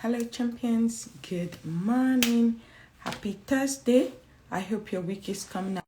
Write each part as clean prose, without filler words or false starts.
Hello champions, good morning, happy Thursday. I hope your week is coming up.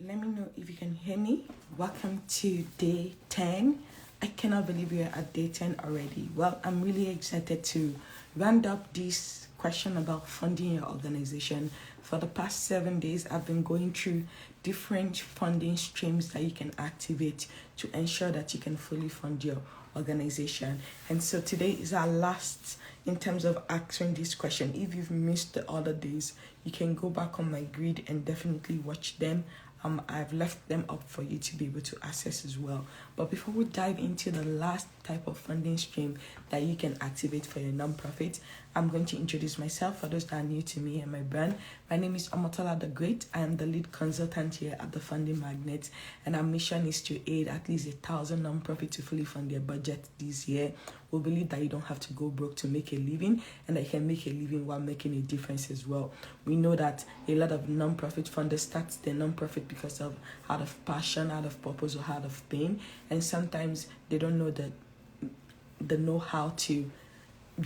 Let me know if you can hear me. Welcome to day 10. I cannot believe we are at day 10 already. Well, I'm really excited to round up this question about funding your organization. For the past 7 days, I've been going through different funding streams that you can activate to ensure that you can fully fund your organization. And so today is our last in terms of answering this question. If you've missed the other days, you can go back on my grid and definitely watch them. I've left them up for you to be able to access as well. But before we dive into the last type of funding stream that you can activate for your nonprofit, I'm going to introduce myself for those that are new to me and my brand. My name is Omotola the Great. I am the lead consultant here at the Funding Magnet, and our mission is to aid at least 1,000 nonprofits to fully fund their budget this year. We believe that you don't have to go broke to make a living, and that you can make a living while making a difference as well. We know that a lot of nonprofit funders start their nonprofit because of out of passion, out of purpose, or out of pain, and sometimes they don't know the know-how to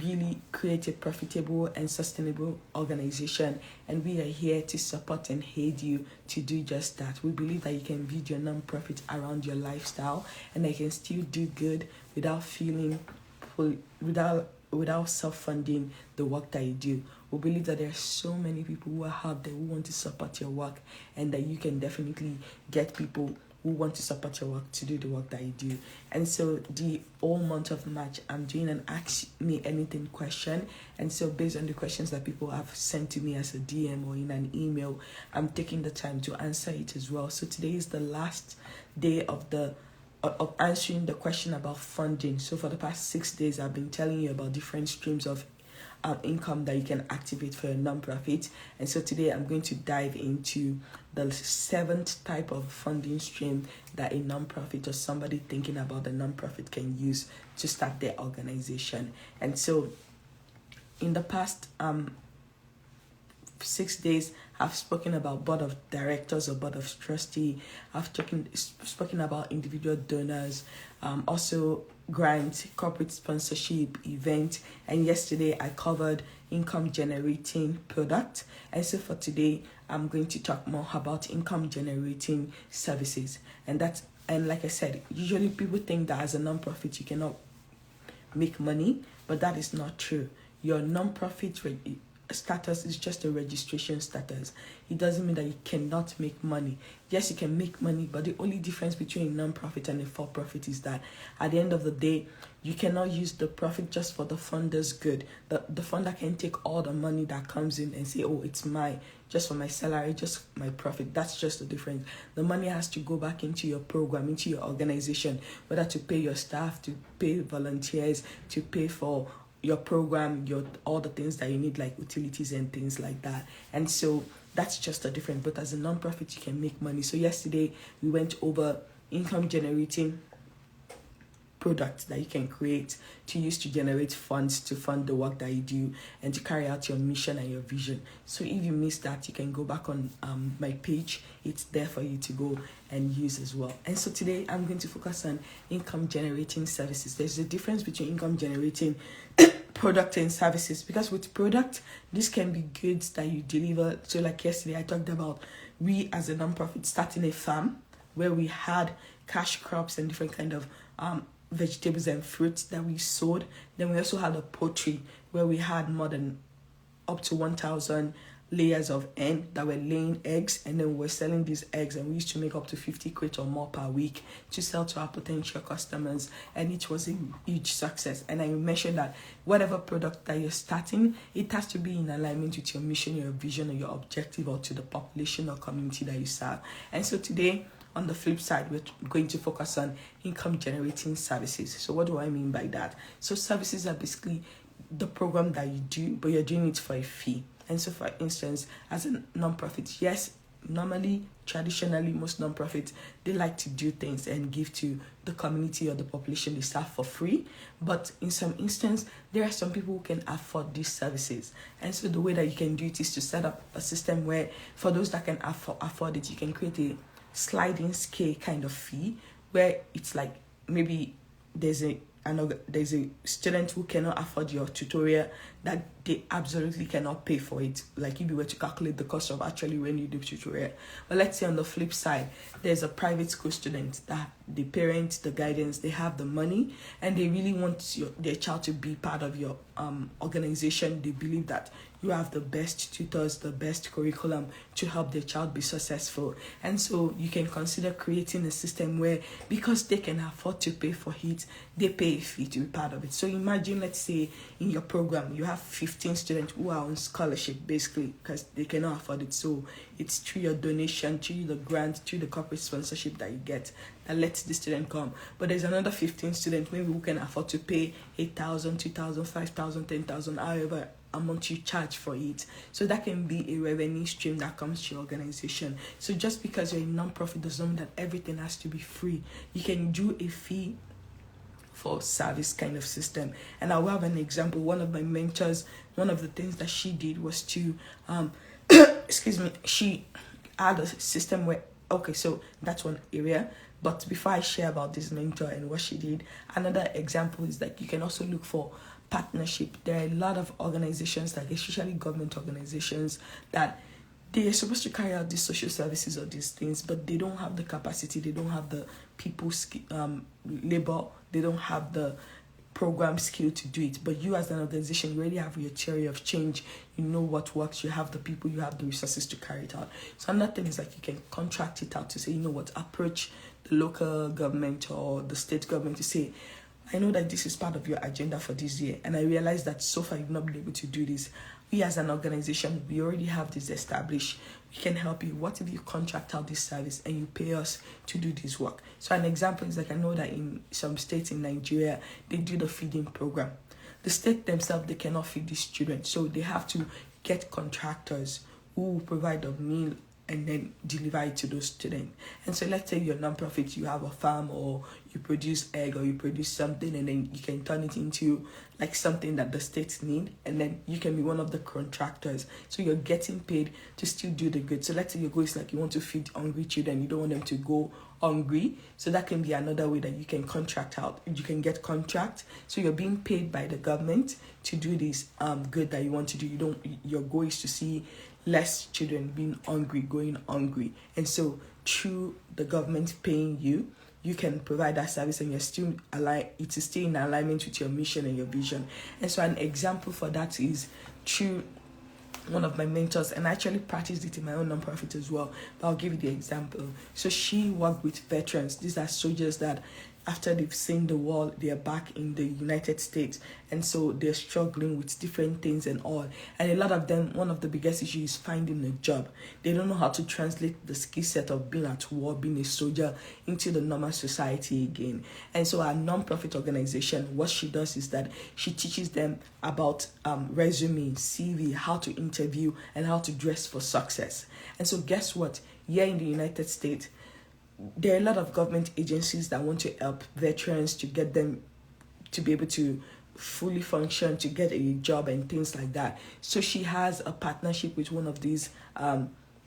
really create a profitable and sustainable organization, and we are here to support and aid you to do just that. We believe that you can build your nonprofit around your lifestyle, and that you can still do good without feeling without self-funding the work that you do. We believe that there are so many people who are out there who want to support your work, and that you can definitely get people who want to support your work to do the work that you do. And so the whole month of March, I'm doing an Ask Me Anything question. And so based on the questions that people have sent to me as a DM or in an email, I'm taking the time to answer it as well. So today is the last day of answering the question about funding. So for the past 6 days, I've been telling you about different streams of income that you can activate for your nonprofit. And so today I'm going to dive into the 7th type of funding stream that a nonprofit or somebody thinking about the nonprofit can use to start their organization. And so in the past 6 days, I've spoken about board of directors or board of trustee. I've spoken about individual donors, also grant, corporate sponsorship, event, and yesterday I covered income generating product. And so for today, I'm going to talk more about income generating services. And like I said, usually people think that as a nonprofit you cannot make money, but that is not true. Your nonprofit status is just a registration status. It doesn't mean that you cannot make money. Yes, you can make money, but the only difference between a non-profit and a for-profit is that at the end of the day, you cannot use the profit just for the funder's good. The funder can take all the money that comes in and say, oh, it's mine, just for my salary, just my profit. That's just the difference. The money has to go back into your program, into your organization, whether to pay your staff, to pay volunteers, to pay for your program, all the things that you need, like utilities and things like that. And so that's just a difference. But as a nonprofit, you can make money. So yesterday we went over income generating products that you can create to use to generate funds to fund the work that you do and to carry out your mission and your vision. So if you missed that, you can go back on my page. It's there for you to go and use as well. And so today I'm going to focus on income generating services. There's a difference between income generating product and services, because with product, this can be goods that you deliver. So like yesterday I talked about we as a nonprofit starting a farm where we had cash crops and different kind of vegetables and fruits that we sowed. Then we also had a poultry where we had more than up to 1,000 layers of hen that were laying eggs, and then we were selling these eggs, and we used to make up to 50 crates or more per week to sell to our potential customers, and it was a huge success. And I mentioned that whatever product that you're starting, it has to be in alignment with your mission, your vision, or your objective, or to the population or community that you serve. And so today, on the flip side, we're going to focus on income generating services. So what do I mean by that? So services are basically the program that you do, but you're doing it for a fee. And so for instance, as a nonprofit, yes, normally, traditionally, most nonprofits, they like to do things and give to the community or the population they serve for free. But in some instances, there are some people who can afford these services. And so the way that you can do it is to set up a system where for those that can afford it, you can create a sliding scale kind of fee where it's like maybe there's a there's a student who cannot afford your tutorial, that they absolutely cannot pay for it, like if you were to calculate the cost of actually when you do tutorial. But let's say on the flip side, there's a private school student that the parents, the guidance, they have the money and they really want their child to be part of your organization. They believe that you have the best tutors, the best curriculum to help their child be successful. And so you can consider creating a system where, because they can afford to pay for it, they pay a fee to be part of it. So imagine, let's say in your program, you have 15 students who are on scholarship, basically, because they cannot afford it. So it's through your donation, through the grant, through the corporate sponsorship that you get that lets the student come. But there's another 15 students maybe who can afford to pay 8,000, 2,000, 5,000, 10,000, however amount you charge for it. So that can be a revenue stream that comes to your organization. So just because you're a non-profit doesn't mean that everything has to be free. You can do a fee for service kind of system. And I will have an example. One of my mentors, one of the things that she did was to she had a system where, okay, so that's one area. But before I share about this mentor and what she did, another example is that you can also look for partnership. There are a lot of organizations, like especially government organizations, that they are supposed to carry out these social services or these things, but they don't have the capacity, they don't have the people labor, they don't have the program skill to do it. But you as an organization, you already have your theory of change, you know what works, you have the people, you have the resources to carry it out. So another thing is like you can contract it out to say, you know what, approach the local government or the state government to say, I know that this is part of your agenda for this year, and I realize that so far you've not been able to do this. We as an organization, we already have this established. We can help you. What if you contract out this service and you pay us to do this work? So an example is like, I know that in some states in Nigeria, they do the feeding program. The state themselves, they cannot feed these children. So they have to get contractors who will provide a meal and then deliver it to those students. And so let's say you're a non-profit, you have a farm or you produce egg or you produce something, and then you can turn it into like something that the states need, and then you can be one of the contractors. So you're getting paid to still do the good. So let's say your goal is like you want to feed hungry children, you don't want them to go hungry. So that can be another way that you can contract out. You can get contract. So you're being paid by the government to do this good that you want to do. Your goal is to see less children being hungry, going hungry. And so through the government paying you, you can provide that service, and you're still it is still in alignment with your mission and your vision. And so an example for that is through one of my mentors, and I actually practiced it in my own nonprofit as well, but I'll give you the example. So she worked with veterans. These are soldiers that after they've seen the war, they're back in the United States, and so they're struggling with different things and all. And a lot of them, one of the biggest issues is finding a job. They don't know how to translate the skill set of being at war, being a soldier, into the normal society again. And so our non-profit organization, what she does is that she teaches them about resume, CV, how to interview, and how to dress for success. And so guess what? Here in the United States, there are a lot of government agencies that want to help veterans to get them to be able to fully function, to get a job and things like that. So she has a partnership with one of these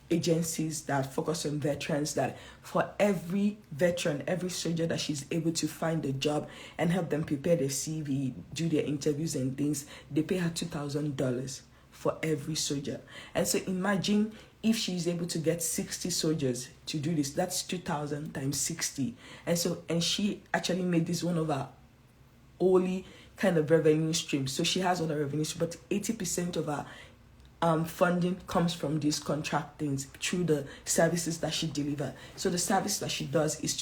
agencies that focus on veterans, that for every veteran, every soldier that she's able to find a job and help them prepare their CV, do their interviews and things, they pay her $2,000 for every soldier. And so imagine if she's able to get 60 soldiers to do this, that's 2,000 times 60. And she actually made this one of her only kind of revenue streams. So she has other revenues, but 80% of her funding comes from these contract things through the services that she delivers. So the service that she does is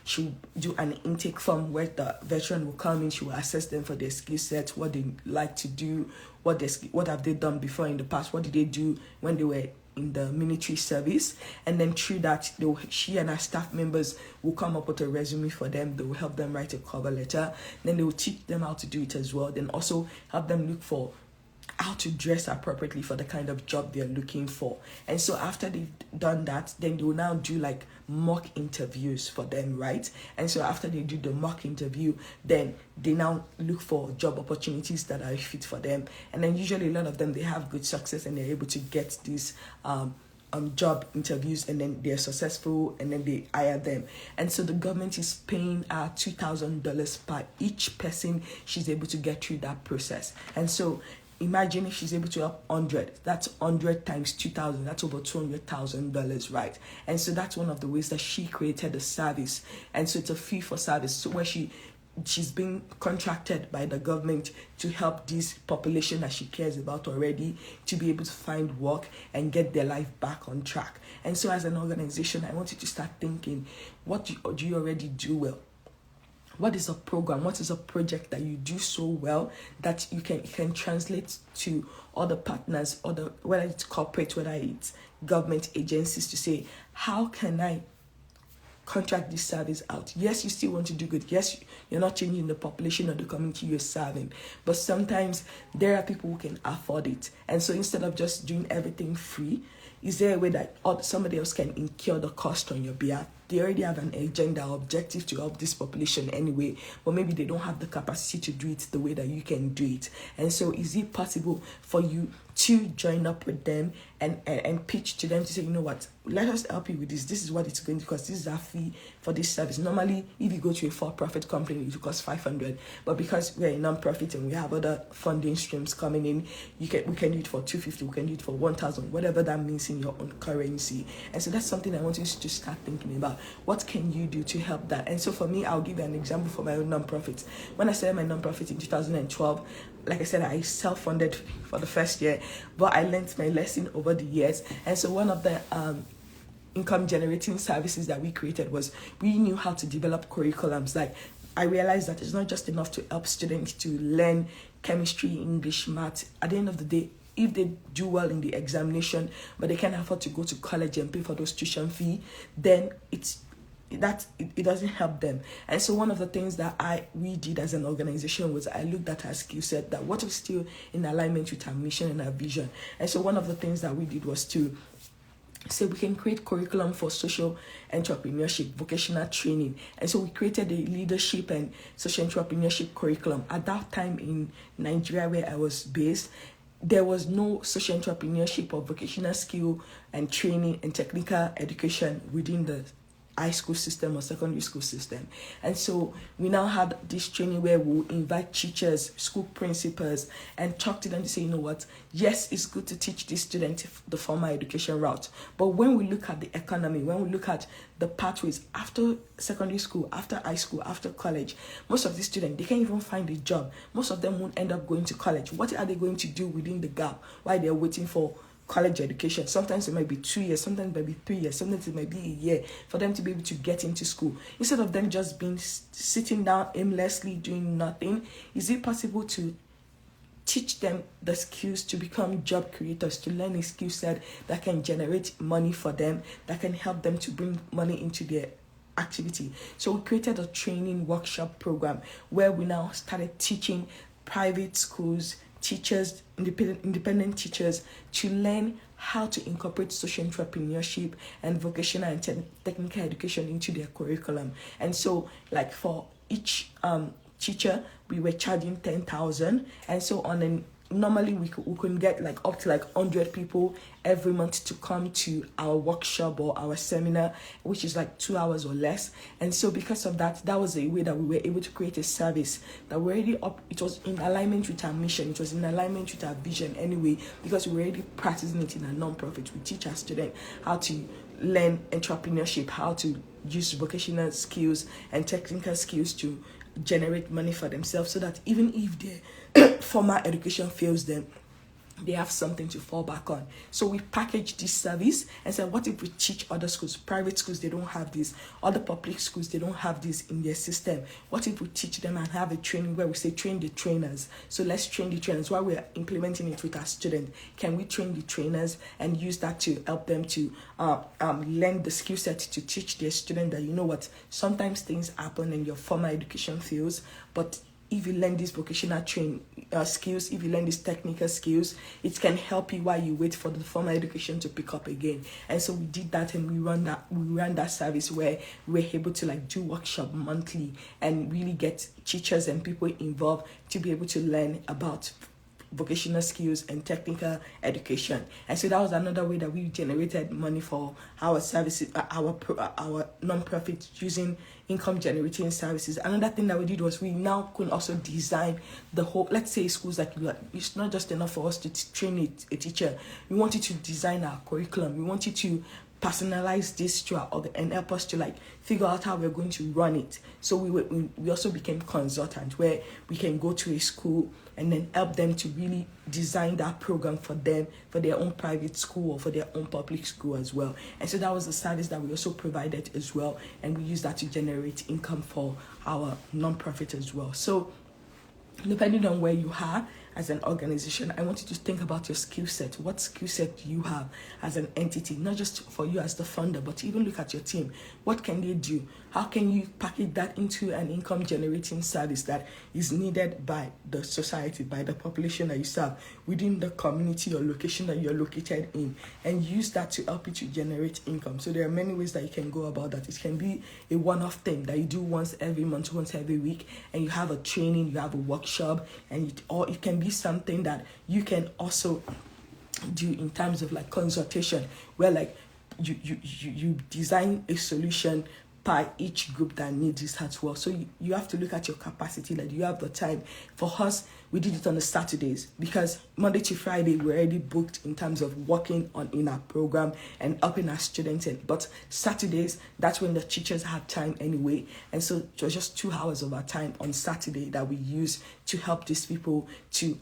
she'll do an intake form where the veteran will come in, she will assess them for their skill sets, what they like to do, what have they done before in the past, what did they do when they were in the military service, and then through that she and her staff members will come up with a resume for them. They will help them write a cover letter, then they will teach them how to do it as well, then also help them look for how to dress appropriately for the kind of job they're looking for. And so after they've done that, then they will now do like mock interviews for them, right? And so after they do the mock interview, then they now look for job opportunities that are fit for them. And then usually a lot of them, they have good success and they're able to get these job interviews, and then they're successful, and then they hire them. And so the government is paying $2,000 per each person she's able to get through that process. And so imagine if she's able to help 100, that's 100 times 2,000, that's over $200,000, right? And so that's one of the ways that she created a service. And so it's a fee for service, so where she's being contracted by the government to help this population that she cares about already to be able to find work and get their life back on track. And so as an organization, I want you to start thinking, what do you already do well? What is a program? What is a project that you do so well that you can translate to other partners, whether it's corporate, whether it's government agencies, to say, how can I contract this service out? Yes, you still want to do good. Yes, you're not changing the population or the community you're serving, but sometimes there are people who can afford it. And so instead of just doing everything free, is there a way that somebody else can incur the cost on your behalf? They already have an agenda or objective to help this population anyway, but maybe they don't have the capacity to do it the way that you can do it. And so is it possible for you to join up with them and pitch to them to say, you know what, let us help you with this. This is what it's going to cost. This is our fee for this service. Normally, if you go to a for-profit company, it will cost $500. But because we're a non-profit and we have other funding streams coming in, we can do it for $250. We can do it for $1,000, whatever that means in your own currency. And so that's something I want you to start thinking about. What can you do to help that? And so for me, I'll give you an example for my own non-profit. When I started my non-profit in 2012, like I said, I self-funded for the first year, but I learned my lesson over the years. And so one of the income generating services that we created was we knew how to develop curriculums. Like, I realized that it's not just enough to help students to learn chemistry, English, math. At the end of the day, if they do well in the examination, but they can't afford to go to college and pay for those tuition fee, then it doesn't help them. And so one of the things that we did as an organization was I looked at our skill set, that what is still in alignment with our mission and our vision. And so one of the things that we did was to say we can create curriculum for social entrepreneurship, vocational training. And so we created a leadership and social entrepreneurship curriculum. At that time in Nigeria, where I was based, there was no social entrepreneurship or vocational skill and training and technical education within the high school system or secondary school system. And so we now had this training where we'll invite teachers, school principals, and talk to them to say, you know what, yes, it's good to teach these students the formal education route, but when we look at the economy, when we look at the pathways after secondary school, after high school, after college, most of these students, they can't even find a job. Most of them won't end up going to college. What are they going to do within the gap while they're waiting for college education? Sometimes it might be 2 years, sometimes it might be 3 years, sometimes it might be a year for them to be able to get into school. Instead of them just being sitting down aimlessly doing nothing, is it possible to teach them the skills to become job creators, to learn a skill set that can generate money for them, that can help them to bring money into their activity? So we created a training workshop program where we now started teaching private schools, teachers, independent teachers, to learn how to incorporate social entrepreneurship and vocational and technical education into their curriculum. And so, like, for each teacher, we were charging 10,000, and so normally we could get up to 100 people every month to come to our workshop or our seminar, which is 2 hours or less. And so because of that, that was a way that we were able to create a service that we're already up. It was in alignment with our mission. It was in alignment with our vision anyway, because we were already practicing it in a non-profit. We teach our students how to learn entrepreneurship, how to use vocational skills and technical skills to generate money for themselves, so that even if their formal education fails them, they have something to fall back on. So we packaged this service and said, what if we teach other schools? Private schools, they don't have this. Other public schools, they don't have this in their system. What if we teach them and have a training where we say, train the trainers? So let's train the trainers. While we're implementing it with our students, can we train the trainers and use that to help them to learn the skill set to teach their students that, you know what, sometimes things happen and your formal education fails, but if you learn these vocational skills, if you learn these technical skills, it can help you while you wait for the formal education to pick up again. And so we did that, and we ran that service where we were able to do workshop monthly and really get teachers and people involved to be able to learn about vocational skills and technical education. And so that was another way that we generated money for our services, our non-profit, using income generating services. Another thing that we did was we now could also design the whole, let's say schools like, it's not just enough for us to train a teacher. We wanted to design our curriculum. We wanted to personalize this to our and help us to like figure out how we're going to run it. So we also became consultant, where we can go to a school and then help them to really design that program for them, for their own private school or for their own public school as well. And so that was the service that we also provided as well, and we use that to generate income for our non-profit as well. So depending on where you are as an organization, I want you to think about your skill set. What skill set do you have as an entity? Not just for you as the founder, but even look at your team. What can they do? How can you package that into an income generating service that is needed by the society, by the population that you serve, within the community or location that you're located in, and use that to help you to generate income? So there are many ways that you can go about that. It can be a one-off thing that you do once every month, once every week, and you have a training, you have a workshop, or it can be something that you can also do in terms of like consultation, where like you design a solution by each group that needs it as well. So you have to look at your capacity, like you have the time. For us, we did it on the Saturdays because Monday to Friday we're already booked in terms of working in our program and helping our students. But Saturdays, that's when the teachers had time anyway. And so it was just 2 hours of our time on Saturday that we used to help these people to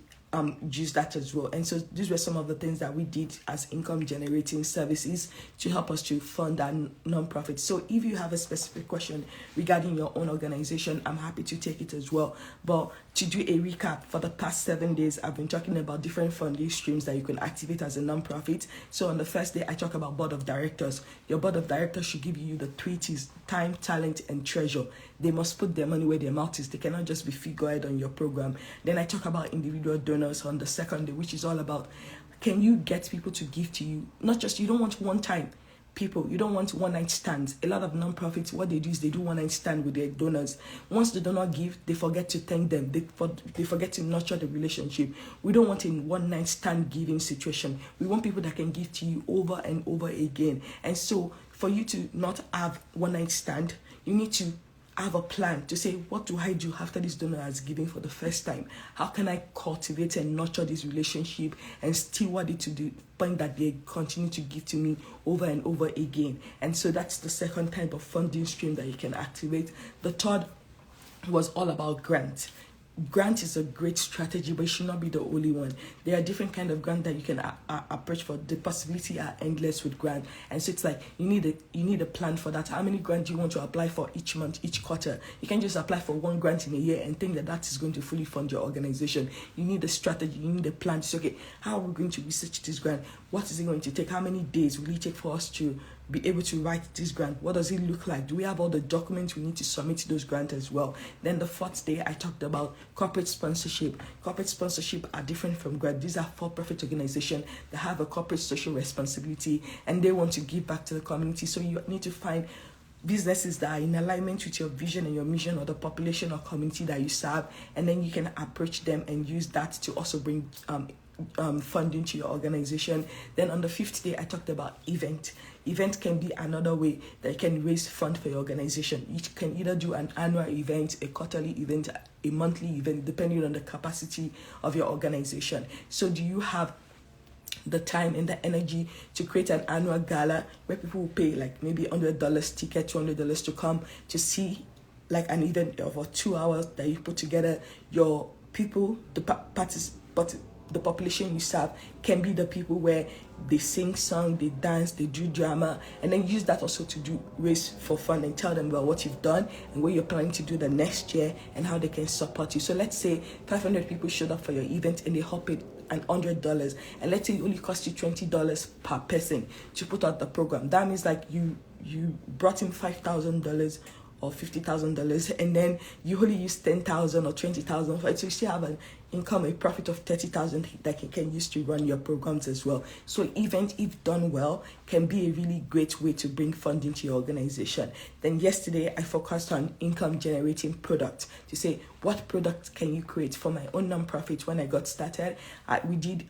use that as well. And so these were some of the things that we did as income generating services to help us to fund our non-profit. So if you have a specific question regarding your own organization, I'm happy to take it as well. But to do a recap, for the past 7 days, I've been talking about different funding streams that you can activate as a non-profit. So on the first day, I talk about board of directors. Your board of directors should give you the 3 T's: time, talent, and treasure. They must put their money where their mouth is. They cannot just be figurehead on your program. Then I talk about individual donors on the second day, which is all about, can you get people to give to you? Not just, you don't want one-time people. You don't want one-night stands. A lot of non-profits, what they do is they do one-night stand with their donors. Once the donor give, they forget to thank them. They forget to nurture the relationship. We don't want a one-night stand giving situation. We want people that can give to you over and over again. And so for you to not have one-night stand, you need to have a plan to say, what do I do after this donor has given for the first time? How can I cultivate and nurture this relationship and steward it to the point that they continue to give to me over and over again? And so that's the second type of funding stream that you can activate. The third was all about grants. Grant is a great strategy, but it should not be the only one. There are different kind of grant that you can approach for. The possibility are endless with grant, and so it's like you need a plan for that. How many grants do you want to apply for each month, each quarter? You can't just apply for one grant in a year and think that that is going to fully fund your organization. You need a strategy. You need a plan to say, okay, how are we going to research this grant? What is it going to take? How many days will it take for us to be able to write this grant? What does it look like? Do we have all the documents we need to submit to those grants as well? Then the fourth day, I talked about corporate sponsorship. Corporate sponsorship are different from grant. These are for-profit organizations that have a corporate social responsibility and they want to give back to the community. So you need to find businesses that are in alignment with your vision and your mission or the population or community that you serve, and then you can approach them and use that to also bring funding to your organization. Then on the fifth day, I talked about event. Event can be another way that you can raise fund for your organization. You can either do an annual event, a quarterly event, a monthly event, depending on the capacity of your organization. So do you have the time and the energy to create an annual gala where people will pay like maybe $100 ticket, $200 to come to see like an event of 2 hours that you put together? Your people, the population you serve can be the people where they sing song, they dance, they do drama, and then use that also to do raise for fun and tell them about what you've done and what you're planning to do the next year and how they can support you. So let's say 500 people showed up for your event and they all paid $100, and let's say it only cost you $20 per person to put out the program. That means like you brought in $5,000 or $50,000, and then you only use 10,000 or 20,000 for it, so you still have an income, a profit of 30,000 that you can use to run your programs as well. So event, if done well, can be a really great way to bring funding to your organization. Then yesterday I focused on income generating products to say what product can you create. For my own nonprofit, when I got started, we did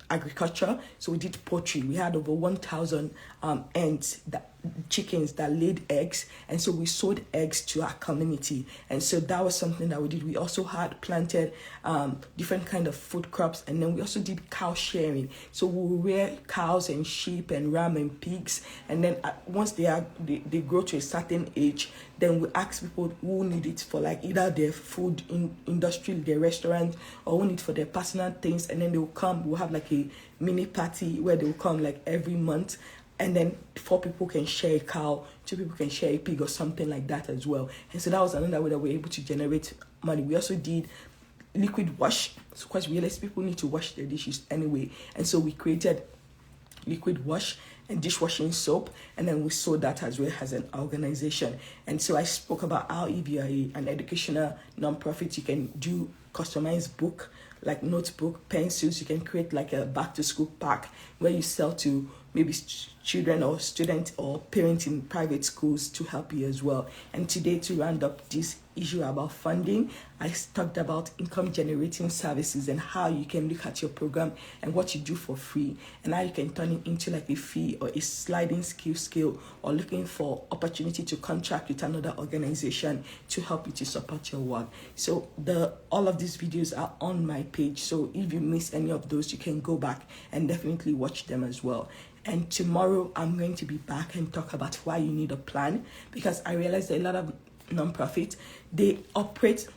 agriculture, so we did poultry. We had over 1,000 chickens that laid eggs, and so we sold eggs to our community, and so that was something that we did. We also had planted different kind of food crops, and then we also did cow sharing. So we rear cows and sheep and ram and pigs, and then once they grow to a certain age, then we ask people who need it for like either their food industry, their restaurant, or who need for their personal things, and then they will come. We'll have like a mini party where they will come like every month, and then 4 people can share a cow, 2 people can share a pig or something like that as well. And so that was another way that we were able to generate money. We also did liquid wash, because we realized people need to wash their dishes anyway, and so we created liquid wash and dishwashing soap, and then we sold that as well as an organization. And so I spoke about how if you are an educational nonprofit, you can do customized book, like notebook, pencils. You can create like a back to school pack where you sell to maybe children or students or parents in private schools to help you as well. And today, to round up this issue about funding, I talked about income generating services and how you can look at your program and what you do for free, and how you can turn it into like a fee or a sliding scale, or looking for opportunity to contract with another organization to help you to support your work. So all of these videos are on my page, so if you miss any of those, you can go back and definitely watch them as well. And tomorrow I'm going to be back and talk about why you need a plan, because I realize that a lot of nonprofits, they operate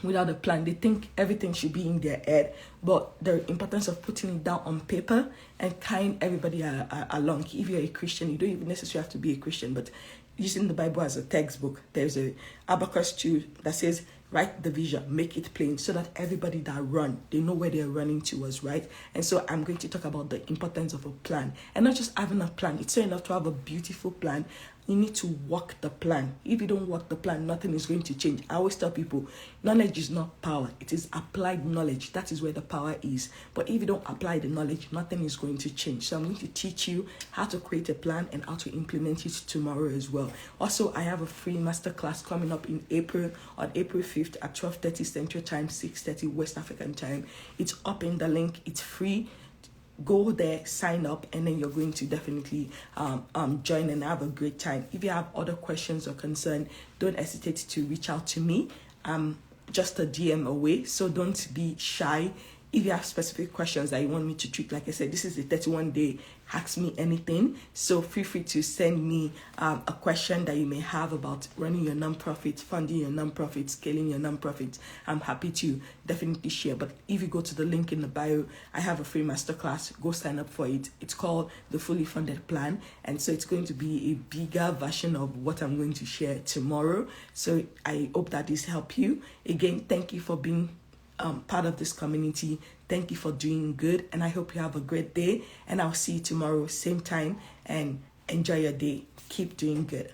without a plan. They think everything should be in their head, but the importance of putting it down on paper and carrying everybody along. If you're a Christian, you don't even necessarily have to be a Christian, but using the Bible as a textbook, there's a 𝗚𝗏𝘁 𝗖𝗍 that says, write the vision, make it plain, so that everybody that run, they know where they're running towards, right? And so I'm going to talk about the importance of a plan, and not just having a plan. It's not enough to have a beautiful plan. You need to walk the plan. If you don't walk the plan, nothing is going to change. I always tell people, knowledge is not power. It is applied knowledge. That is where the power is. But if you don't apply the knowledge, nothing is going to change. So I'm going to teach you how to create a plan and how to implement it tomorrow as well. Also, I have a free masterclass coming up in April, on April 5th at 12:30 Central Time, 6:30 West African Time. It's up in the link. It's free. Go there, sign up, and then you're going to definitely join and have a great time. If you have other questions or concern, don't hesitate to reach out to me. I'm just a DM away, so don't be shy. If you have specific questions that you want me to treat, like I said, this is the 31-day Ask Me Anything. So feel free to send me a question that you may have about running your nonprofit, funding your nonprofit, scaling your nonprofit. I'm happy to definitely share. But if you go to the link in the bio, I have a free masterclass. Go sign up for it. It's called the Fully Funded Plan. And so it's going to be a bigger version of what I'm going to share tomorrow. So I hope that this helped you. Again, thank you for being part of this community. Thank you for doing good, and I hope you have a great day, and I'll see you tomorrow same time, and enjoy your day. Keep doing good.